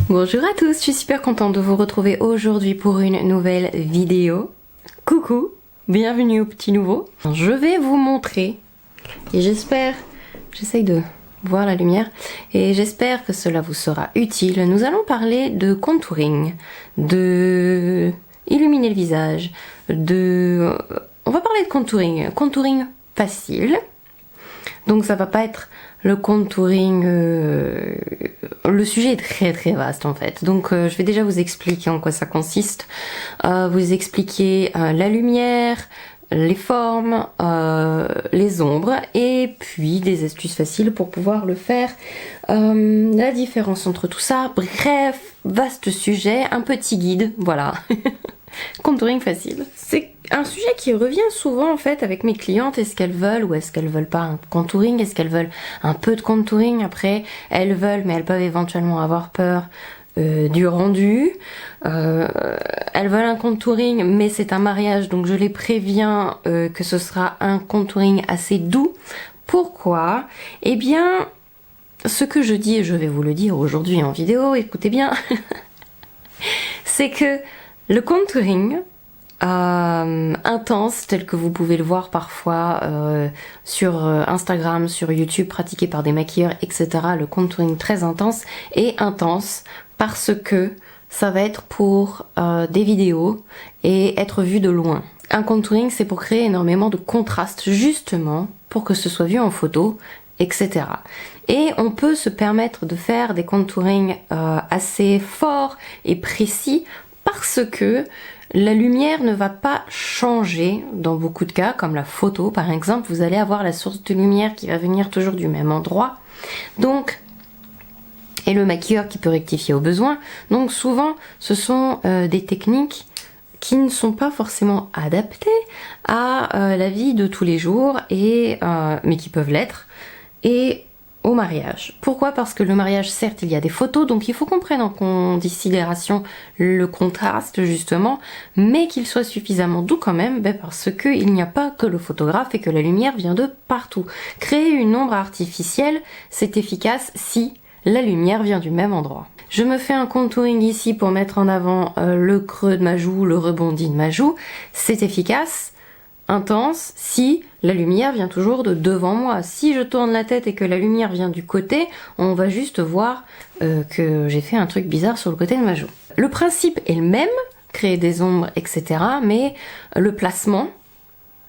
Bonjour à tous, je suis super contente de vous retrouver aujourd'hui pour une nouvelle vidéo. Coucou, bienvenue au petit nouveau. Je vais vous montrer, et j'essaye de voir la lumière, et j'espère que cela vous sera utile. Nous allons parler de contouring, de illuminer le visage, on va parler de contouring facile. Donc ça va pas être le contouring, le sujet est très très vaste en fait. Donc je vais déjà vous expliquer en quoi ça consiste, vous expliquer la lumière, les formes, les ombres et puis des astuces faciles pour pouvoir le faire, la différence entre tout ça, bref, vaste sujet, un petit guide, voilà. Contouring facile. C'est un sujet qui revient souvent en fait avec mes clientes. Est-ce qu'elles veulent ou est-ce qu'elles veulent pas un contouring? Est-ce qu'elles veulent un peu de contouring? Après, elles veulent, mais elles peuvent éventuellement avoir peur du rendu. Elles veulent un contouring, mais c'est un mariage, donc je les préviens que ce sera un contouring assez doux. Pourquoi? Eh bien, ce que je dis, et je vais vous le dire aujourd'hui en vidéo, écoutez bien, c'est que le contouring intense, tel que vous pouvez le voir parfois sur Instagram, sur YouTube, pratiqué par des maquilleurs, etc. Le contouring très intense est intense parce que ça va être pour des vidéos et être vu de loin. Un contouring, c'est pour créer énormément de contraste, justement, pour que ce soit vu en photo, etc. Et on peut se permettre de faire des contourings assez forts et précis parce que la lumière ne va pas changer dans beaucoup de cas, comme la photo par exemple. Vous allez avoir la source de lumière qui va venir toujours du même endroit. Donc, et le maquilleur qui peut rectifier au besoin. Donc souvent, ce sont des techniques qui ne sont pas forcément adaptées à la vie de tous les jours, mais qui peuvent l'être. Et au mariage. Pourquoi? Parce que le mariage, certes, il y a des photos, donc il faut qu'on prenne en considération le contraste, justement, mais qu'il soit suffisamment doux quand même, parce qu'il n'y a pas que le photographe et que la lumière vient de partout. Créer une ombre artificielle, c'est efficace si la lumière vient du même endroit. Je me fais un contouring ici pour mettre en avant le creux de ma joue, le rebondi de ma joue. C'est efficace, intense, si la lumière vient toujours de devant moi. Si je tourne la tête et que la lumière vient du côté, on va juste voir que j'ai fait un truc bizarre sur le côté de ma joue. Le principe est le même, créer des ombres, etc. Mais le placement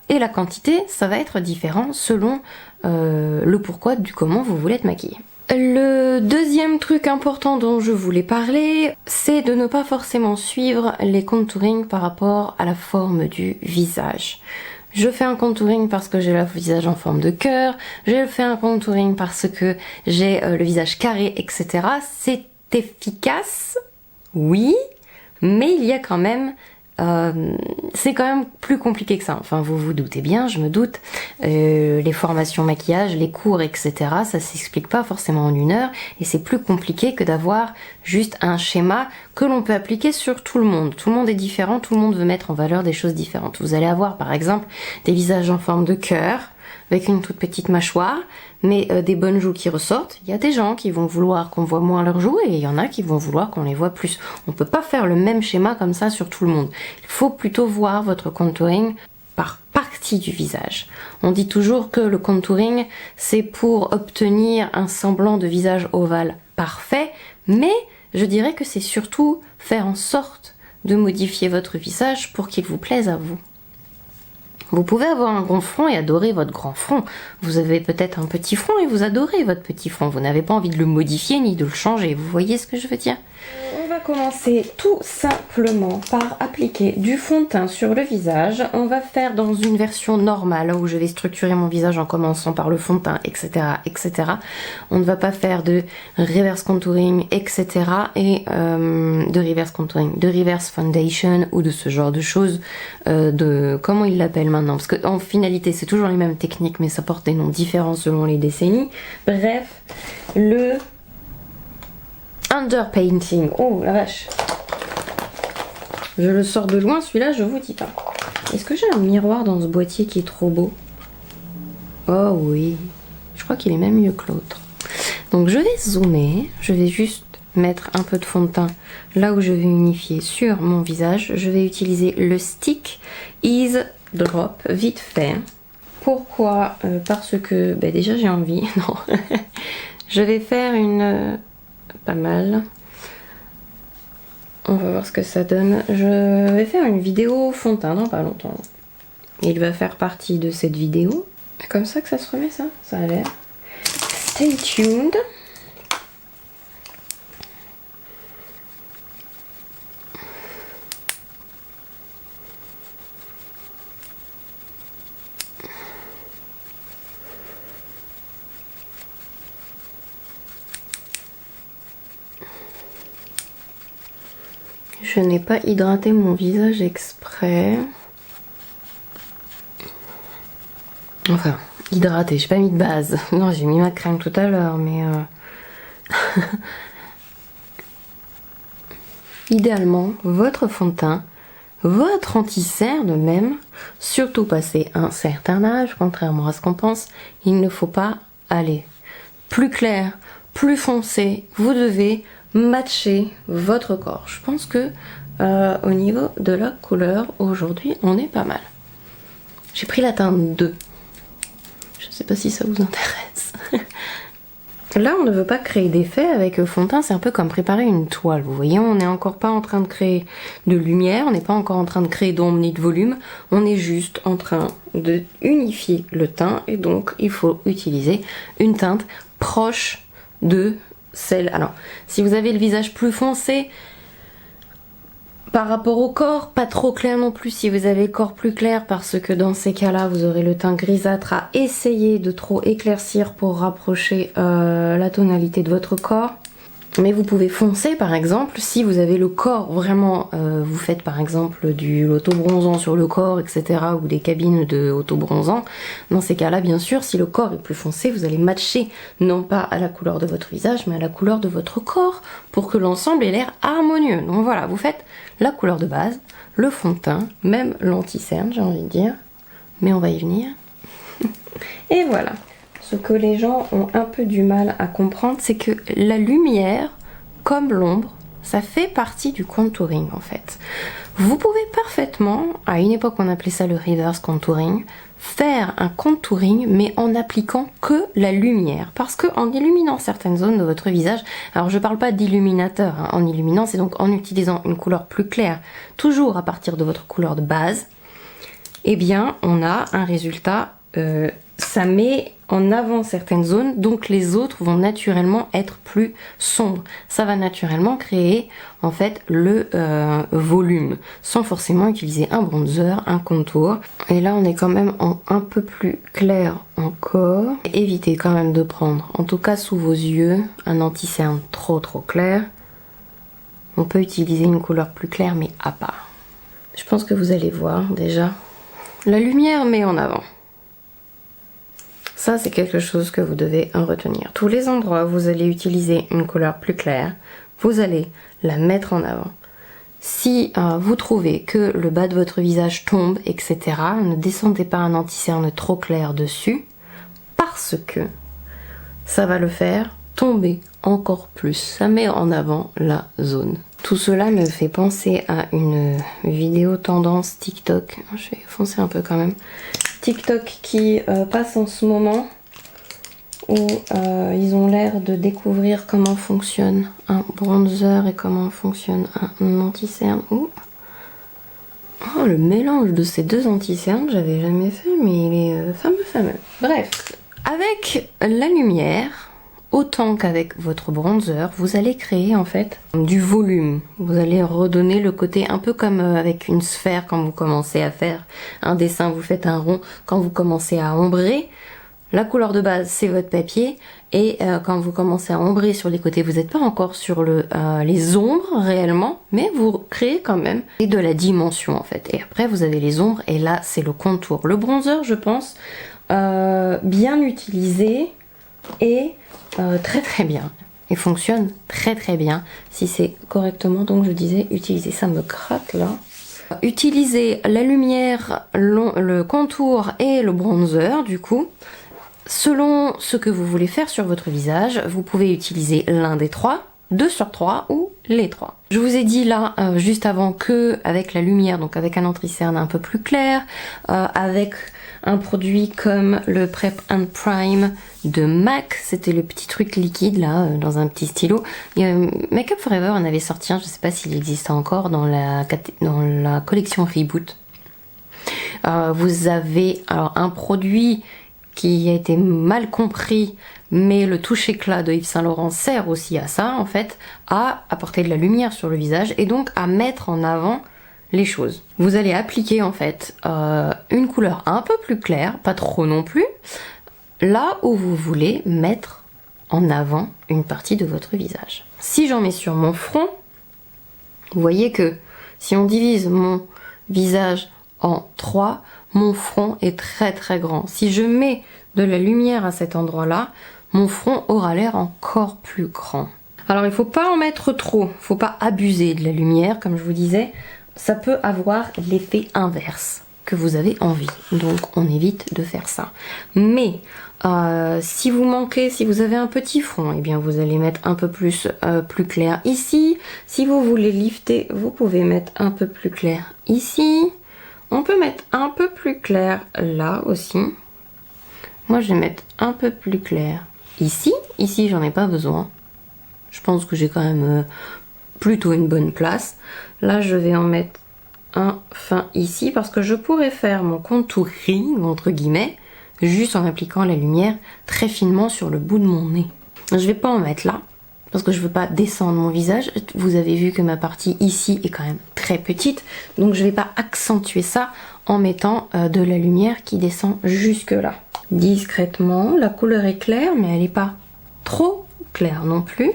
et la quantité, ça va être différent selon le pourquoi du comment vous voulez être maquillé. Le deuxième truc important dont je voulais parler, c'est de ne pas forcément suivre les contourings par rapport à la forme du visage. Je fais un contouring parce que j'ai le visage en forme de cœur, je fais un contouring parce que j'ai le visage carré, etc. C'est efficace, oui, mais il y a quand même... c'est quand même plus compliqué que ça, enfin vous vous doutez bien, je me doute, les formations maquillage, les cours, etc. ça s'explique pas forcément en une heure et c'est plus compliqué que d'avoir juste un schéma que l'on peut appliquer sur tout le monde. Tout le monde est différent, tout le monde veut mettre en valeur des choses différentes. Vous allez avoir par exemple des visages en forme de cœur avec une toute petite mâchoire, mais des bonnes joues qui ressortent. Il y a des gens qui vont vouloir qu'on voit moins leurs joues et il y en a qui vont vouloir qu'on les voit plus. On peut pas faire le même schéma comme ça sur tout le monde. Il faut plutôt voir votre contouring par partie du visage. On dit toujours que le contouring, c'est pour obtenir un semblant de visage ovale parfait, mais je dirais que c'est surtout faire en sorte de modifier votre visage pour qu'il vous plaise à vous. Vous pouvez avoir un grand front et adorer votre grand front. Vous avez peut-être un petit front et vous adorez votre petit front. Vous n'avez pas envie de le modifier ni de le changer. Vous voyez ce que je veux dire? On va commencer tout simplement par appliquer du fond de teint sur le visage. On va faire dans une version normale où je vais structurer mon visage en commençant par le fond de teint, etc. etc. On ne va pas faire de reverse contouring, etc. et de reverse contouring, de reverse foundation ou de ce genre de choses. Comment ils l'appellent maintenant? Parce qu'en finalité c'est toujours les mêmes techniques mais ça porte des noms différents selon les décennies. Bref, le underpainting. Oh la vache. Je le sors de loin celui-là, je vous dis pas. Est-ce que j'ai un miroir dans ce boîtier qui est trop beau? Oh oui, je crois qu'il est même mieux que l'autre. Donc je vais zoomer, je vais juste mettre un peu de fond de teint là où je vais unifier sur mon visage. Je vais utiliser le Stick Ease Drop vite fait. Pourquoi? Parce que déjà j'ai envie. Non. Je vais faire une... pas mal. On va voir ce que ça donne. Je vais faire une vidéo fond de teint dans pas longtemps. Il va faire partie de cette vidéo. C'est comme ça que ça se remet, ça a l'air. Stay tuned. Je n'ai pas hydraté mon visage exprès. Enfin, hydraté, j'ai pas mis de base. Non, j'ai mis ma crème tout à l'heure, mais... Idéalement, votre fond de teint, votre anti-cerne même, surtout passé un certain âge, contrairement à ce qu'on pense, il ne faut pas aller plus clair, plus foncé. Vous devez matcher votre corps. Je pense que au niveau de la couleur, aujourd'hui, on est pas mal. J'ai pris la teinte 2. Je ne sais pas si ça vous intéresse. Là, on ne veut pas créer d'effet avec le fond de teint, c'est un peu comme préparer une toile. Vous voyez, on n'est encore pas en train de créer de lumière, on n'est pas encore en train de créer d'ombre ni de volume, on est juste en train de unifier le teint et donc il faut utiliser une teinte proche de celle... Alors, si vous avez le visage plus foncé, par rapport au corps, pas trop clair non plus si vous avez le corps plus clair, parce que dans ces cas-là, vous aurez le teint grisâtre à essayer de trop éclaircir pour rapprocher la tonalité de votre corps. Mais vous pouvez foncer par exemple si vous avez le corps vraiment, vous faites par exemple du auto-bronzant sur le corps, etc. ou des cabines de auto-bronzant. Dans ces cas-là, bien sûr, si le corps est plus foncé, vous allez matcher non pas à la couleur de votre visage, mais à la couleur de votre corps pour que l'ensemble ait l'air harmonieux. Donc voilà, vous faites la couleur de base, le fond de teint, même l'anti-cerne, j'ai envie de dire. Mais on va y venir. Et voilà. Ce que les gens ont un peu du mal à comprendre, c'est que la lumière, comme l'ombre, ça fait partie du contouring en fait. Vous pouvez parfaitement, à une époque on appelait ça le reverse contouring, faire un contouring mais en appliquant que la lumière. Parce que en illuminant certaines zones de votre visage, alors je parle pas d'illuminateur, hein, en illuminant c'est donc en utilisant une couleur plus claire, toujours à partir de votre couleur de base, eh bien on a un résultat, ça met en avant certaines zones, donc les autres vont naturellement être plus sombres. Ça va naturellement créer en fait le volume, sans forcément utiliser un bronzer, un contour. Et là on est quand même en un peu plus clair encore. Évitez quand même de prendre, en tout cas sous vos yeux, un anti-cerne trop clair. On peut utiliser une couleur plus claire mais à part. Je pense que vous allez voir déjà, la lumière met en avant. Ça, c'est quelque chose que vous devez en retenir. Tous les endroits où vous allez utiliser une couleur plus claire, vous allez la mettre en avant. Si vous trouvez que le bas de votre visage tombe, etc., ne descendez pas un anti-cerne trop clair dessus, parce que ça va le faire tomber encore plus. Ça met en avant la zone. Tout cela me fait penser à une vidéo tendance TikTok. Je vais foncer un peu quand même. TikTok qui passe en ce moment où ils ont l'air de découvrir comment fonctionne un bronzer et comment fonctionne un anti-cerne. Oh, le mélange de ces deux anti-cernes, j'avais jamais fait, mais il est fameux. Bref, avec la lumière, autant qu'avec votre bronzer, vous allez créer en fait du volume. Vous allez redonner le côté un peu comme avec une sphère quand vous commencez à faire un dessin, vous faites un rond. Quand vous commencez à ombrer, la couleur de base c'est votre papier et quand vous commencez à ombrer sur les côtés, vous n'êtes pas encore sur les ombres réellement, mais vous créez quand même de la dimension en fait. Et après vous avez les ombres et là c'est le contour. Le bronzer, je pense, bien utilisé et très bien et fonctionne très bien si c'est correctement, donc je disais utiliser. Ça me gratte là, Utilisez la lumière, le contour et le bronzer du coup. Selon ce que vous voulez faire sur votre visage, vous pouvez utiliser l'un des trois, 2 sur 3 ou les 3. Je vous ai dit là, juste avant, que avec la lumière, donc avec un anti-cerne un peu plus clair, avec un produit comme le Prep and Prime de MAC, c'était le petit truc liquide là, dans un petit stylo. Make Up For Ever en avait sorti un, je sais pas s'il existe encore dans la collection Reboot. Vous avez alors un produit qui a été mal compris, mais le touche éclat de Yves Saint Laurent sert aussi à ça, en fait, à apporter de la lumière sur le visage et donc à mettre en avant les choses. Vous allez appliquer en fait une couleur un peu plus claire, pas trop non plus, là où vous voulez mettre en avant une partie de votre visage. Si j'en mets sur mon front, vous voyez que si on divise mon visage en 3, mon front est très très grand. Si je mets de la lumière à cet endroit-là, mon front aura l'air encore plus grand. Alors il ne faut pas en mettre trop, il ne faut pas abuser de la lumière, comme je vous disais, ça peut avoir l'effet inverse que vous avez envie. Donc on évite de faire ça. Mais si vous manquez, si vous avez un petit front, eh bien vous allez mettre un peu plus clair ici. Si vous voulez lifter, vous pouvez mettre un peu plus clair ici. On peut mettre un peu plus clair là aussi. Moi je vais mettre un peu plus clair ici. Ici j'en ai pas besoin. Je pense que j'ai quand même plutôt une bonne place. Là je vais en mettre un fin ici parce que je pourrais faire mon contouring entre guillemets juste en appliquant la lumière très finement sur le bout de mon nez. Je vais pas en mettre là parce que je veux pas descendre mon visage. Vous avez vu que ma partie ici est quand même très petite, donc je vais pas accentuer ça en mettant de la lumière qui descend jusque là. Discrètement, la couleur est claire mais elle n'est pas trop claire non plus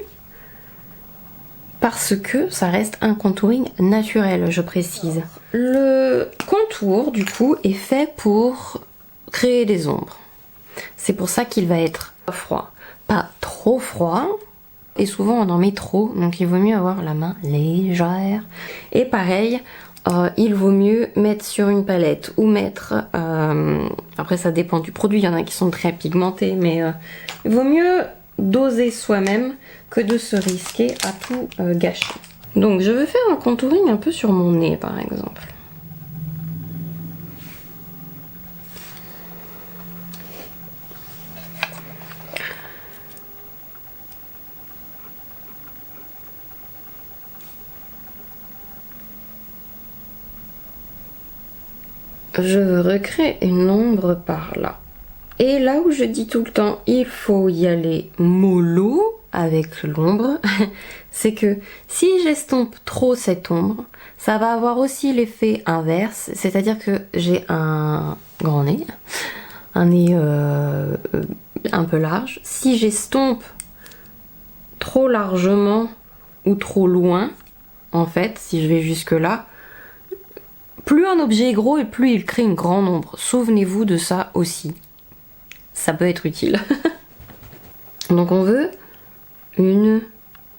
parce que ça reste un contouring naturel, je précise. Le contour du coup est fait pour créer des ombres. C'est pour ça qu'il va être froid, pas trop froid. Et souvent on en met trop, donc il vaut mieux avoir la main légère. Et pareil, il vaut mieux mettre sur une palette ou mettre... après ça dépend du produit, il y en a qui sont très pigmentés, mais il vaut mieux doser soi-même que de se risquer à tout gâcher. Donc je vais faire un contouring un peu sur mon nez par exemple. Je recrée une ombre par là. Et là où je dis tout le temps, il faut y aller mollo avec l'ombre, c'est que si j'estompe trop cette ombre, ça va avoir aussi l'effet inverse, c'est-à-dire que j'ai un grand nez, un nez un peu large. Si j'estompe trop largement ou trop loin, en fait, si je vais jusque là, plus un objet est gros et plus il crée une grande ombre. Souvenez-vous de ça aussi. Ça peut être utile. Donc on veut une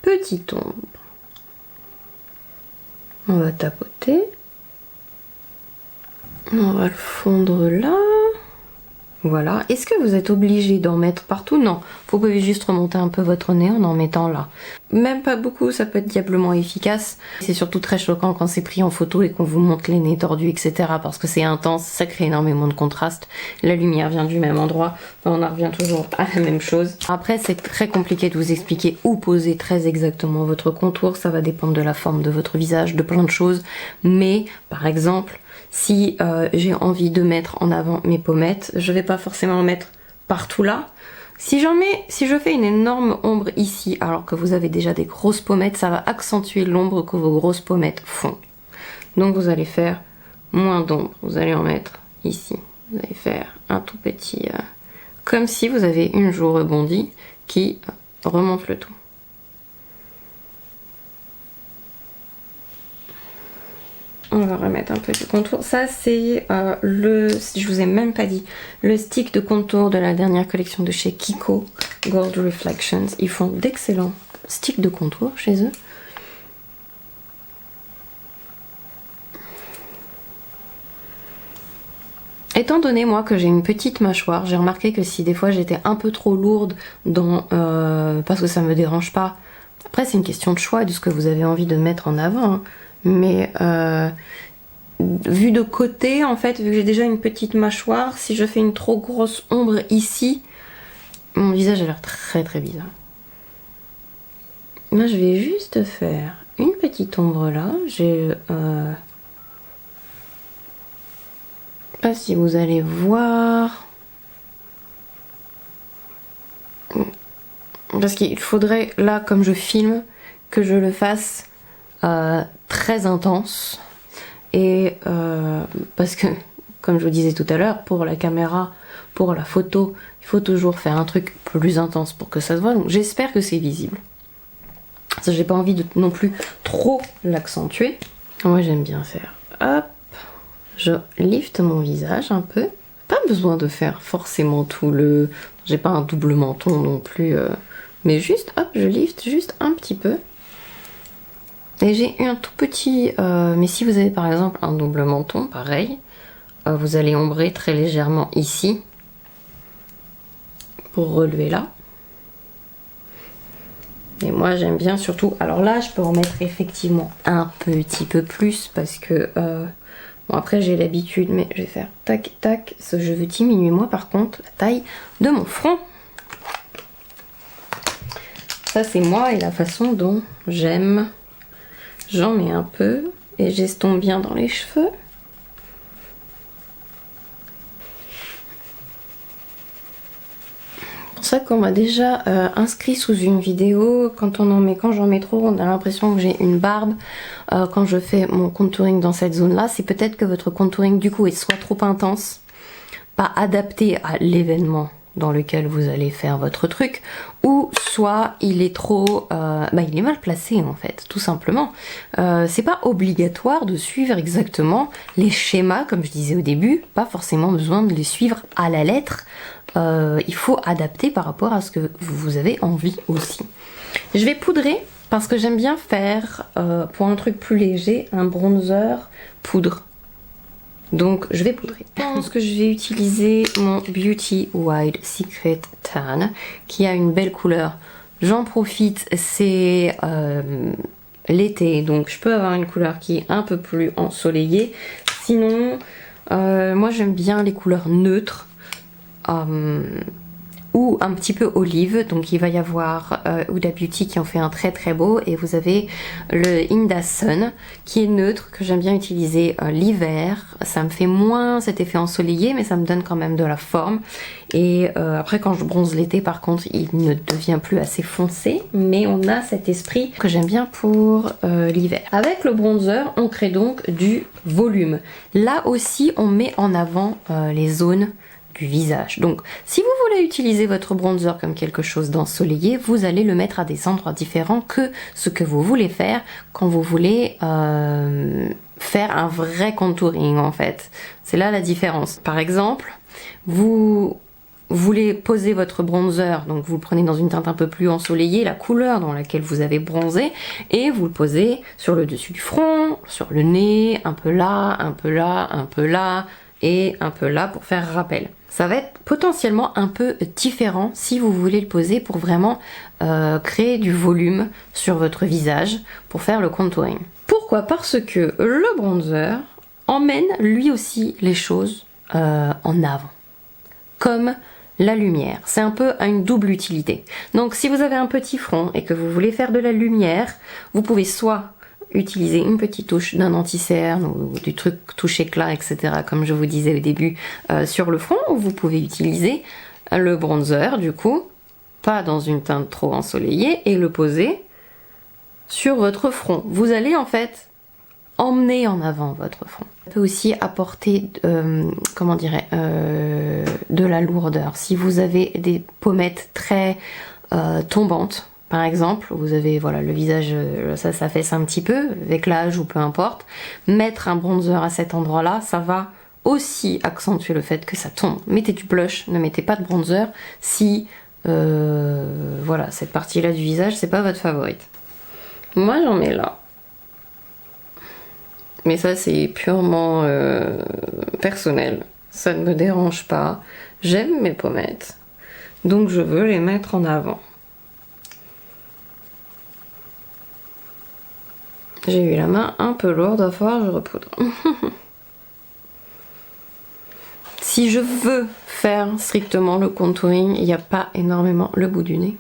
petite ombre. On va tapoter. On va le fondre là. Voilà. Est-ce que vous êtes obligé d'en mettre partout? Non. Vous pouvez juste remonter un peu votre nez en mettant là. Même pas beaucoup, ça peut être diablement efficace. C'est surtout très choquant quand c'est pris en photo et qu'on vous montre les nez tordus, etc. Parce que c'est intense, ça crée énormément de contraste. La lumière vient du même endroit. On en revient toujours à la même chose. Après, c'est très compliqué de vous expliquer où poser très exactement votre contour. Ça va dépendre de la forme de votre visage, de plein de choses. Mais, par exemple, si j'ai envie de mettre en avant mes pommettes, je vais pas forcément en mettre partout là. Si je fais une énorme ombre ici, alors que vous avez déjà des grosses pommettes, ça va accentuer l'ombre que vos grosses pommettes font. Donc vous allez faire moins d'ombre, vous allez en mettre ici. Vous allez faire un tout petit, comme si vous avez une joue rebondie qui remonte le tout. On va remettre un peu du contour. Ça c'est je vous ai même pas dit, le stick de contour de la dernière collection de chez Kiko, Gold Reflections. Ils font d'excellents sticks de contour chez eux. Étant donné moi que j'ai une petite mâchoire, j'ai remarqué que si des fois j'étais un peu trop lourde dans, parce que ça me dérange pas, après c'est une question de choix et de ce que vous avez envie de mettre en avant, hein. Mais vu de côté en fait, vu que j'ai déjà une petite mâchoire, si je fais une trop grosse ombre ici, mon visage a l'air très très bizarre. Là je vais juste faire une petite ombre là, j'ai... pas si vous allez voir. Parce qu'il faudrait, là, comme je filme, que je le fasse très intense. Et parce que, comme je vous disais tout à l'heure, pour la caméra, pour la photo, il faut toujours faire un truc plus intense pour que ça se voit. Donc j'espère que c'est visible. Ça, j'ai pas envie de non plus trop l'accentuer. Moi, j'aime bien faire. Hop. Je lifte mon visage un peu. Pas besoin de faire forcément tout le... J'ai pas un double menton non plus. Mais juste, hop, je lifte juste un petit peu. Et j'ai un tout petit... mais si vous avez par exemple un double menton, pareil, vous allez ombrer très légèrement ici. Pour relever là. Et moi j'aime bien surtout... Alors là, je peux en mettre effectivement un petit peu plus parce que... Bon, après j'ai l'habitude, mais je vais faire tac tac. Je veux diminuer moi par contre la taille de mon front. Ça c'est moi et la façon dont j'aime. J'en mets un peu et j'estompe bien dans les cheveux. C'est pour ça qu'on m'a déjà inscrit sous une vidéo. Quand j'en mets trop, on a l'impression que j'ai une barbe. Quand je fais mon contouring dans cette zone là, c'est peut-être que votre contouring du coup est soit trop intense, pas adapté à l'événement dans lequel vous allez faire votre truc, ou soit il est trop... il est mal placé en fait, tout simplement. C'est pas obligatoire de suivre exactement les schémas, comme je disais au début, pas forcément besoin de les suivre à la lettre. Il faut adapter par rapport à ce que vous avez envie aussi. Je vais poudrer parce que j'aime bien faire, pour un truc plus léger, un bronzer poudre. Donc je vais poudrer. Je pense que je vais utiliser mon Beauty Wide Secret Tan qui a une belle couleur. J'en profite, c'est l'été, donc je peux avoir une couleur qui est un peu plus ensoleillée. Sinon, moi j'aime bien les couleurs neutres. Ou un petit peu olive, donc il va y avoir Huda Beauty qui en fait un très très beau, et vous avez le Inda Sun qui est neutre, que j'aime bien utiliser l'hiver. Ça me fait moins cet effet ensoleillé, mais ça me donne quand même de la forme. Et après quand je bronze l'été par contre, il ne devient plus assez foncé, mais on a cet esprit que j'aime bien pour l'hiver. Avec le bronzer, on crée donc du volume. Là aussi, on met en avant les zones du visage. Donc si vous voulez utiliser votre bronzer comme quelque chose d'ensoleillé, vous allez le mettre à des endroits différents que ce que vous voulez faire quand vous voulez faire un vrai contouring en fait. C'est là la différence. Par exemple, vous voulez poser votre bronzer, donc vous le prenez dans une teinte un peu plus ensoleillée, la couleur dans laquelle vous avez bronzé, et vous le posez sur le dessus du front, sur le nez, un peu là, un peu là, un peu là, et un peu là pour faire rappel. Ça va être potentiellement un peu différent si vous voulez le poser pour vraiment créer du volume sur votre visage pour faire le contouring. Pourquoi? Parce que le bronzer emmène lui aussi les choses en avant. Comme la lumière. C'est un peu à une double utilité. Donc si vous avez un petit front et que vous voulez faire de la lumière, vous pouvez soit utiliser une petite touche d'un anti-cerne ou du truc touche éclat, etc. comme je vous disais au début sur le front, ou vous pouvez utiliser le bronzer du coup, pas dans une teinte trop ensoleillée, et le poser sur votre front. Vous allez en fait emmener en avant votre front. Ça peut aussi apporter, comment dirais, de la lourdeur. Si vous avez des pommettes très tombantes, par exemple, vous avez voilà le visage, ça s'affaisse un petit peu, avec l'âge ou peu importe, mettre un bronzer à cet endroit-là, ça va aussi accentuer le fait que ça tombe. Mettez du blush, ne mettez pas de bronzer si voilà, cette partie-là du visage, c'est pas votre favorite. Moi j'en mets là. Mais ça c'est purement personnel. ça ne me dérange pas. J'aime mes pommettes, donc je veux les mettre en avant. J'ai eu la main un peu lourde, il va falloir que je repoudre. Si je veux faire strictement le contouring, il n'y a pas énormément le bout du nez.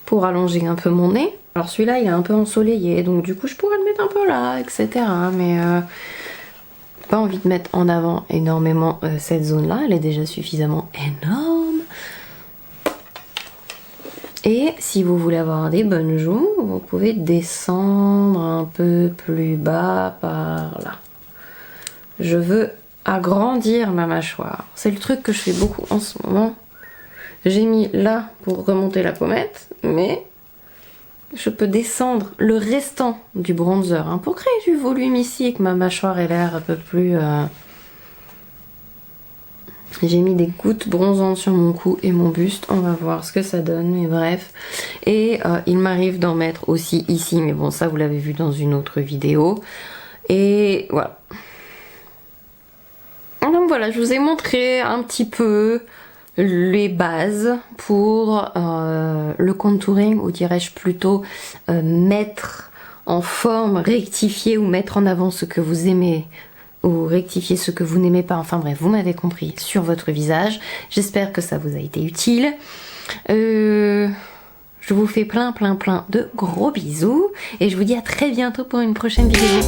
Pour allonger un peu mon nez. Alors celui-là, il est un peu ensoleillé, donc du coup, je pourrais le mettre un peu là, etc. Mais pas envie de mettre en avant énormément cette zone-là. Elle est déjà suffisamment énorme. Et si vous voulez avoir des bonnes joues, vous pouvez descendre un peu plus bas par là. Je veux agrandir ma mâchoire. C'est le truc que je fais beaucoup en ce moment. J'ai mis là pour remonter la pommette, mais je peux descendre le restant du bronzer hein, pour créer du volume ici et que ma mâchoire ait l'air un peu plus... J'ai mis des gouttes bronzantes sur mon cou et mon buste, on va voir ce que ça donne, mais bref. Et il m'arrive d'en mettre aussi ici, mais bon ça vous l'avez vu dans une autre vidéo. Et voilà. Donc voilà, je vous ai montré un petit peu les bases pour le contouring, ou dirais-je plutôt mettre en forme, rectifier ou mettre en avant ce que vous aimez ou rectifier ce que vous n'aimez pas, enfin bref, vous m'avez compris, sur votre visage. J'espère que ça vous a été utile. Je vous fais plein de gros bisous et je vous dis à très bientôt pour une prochaine vidéo.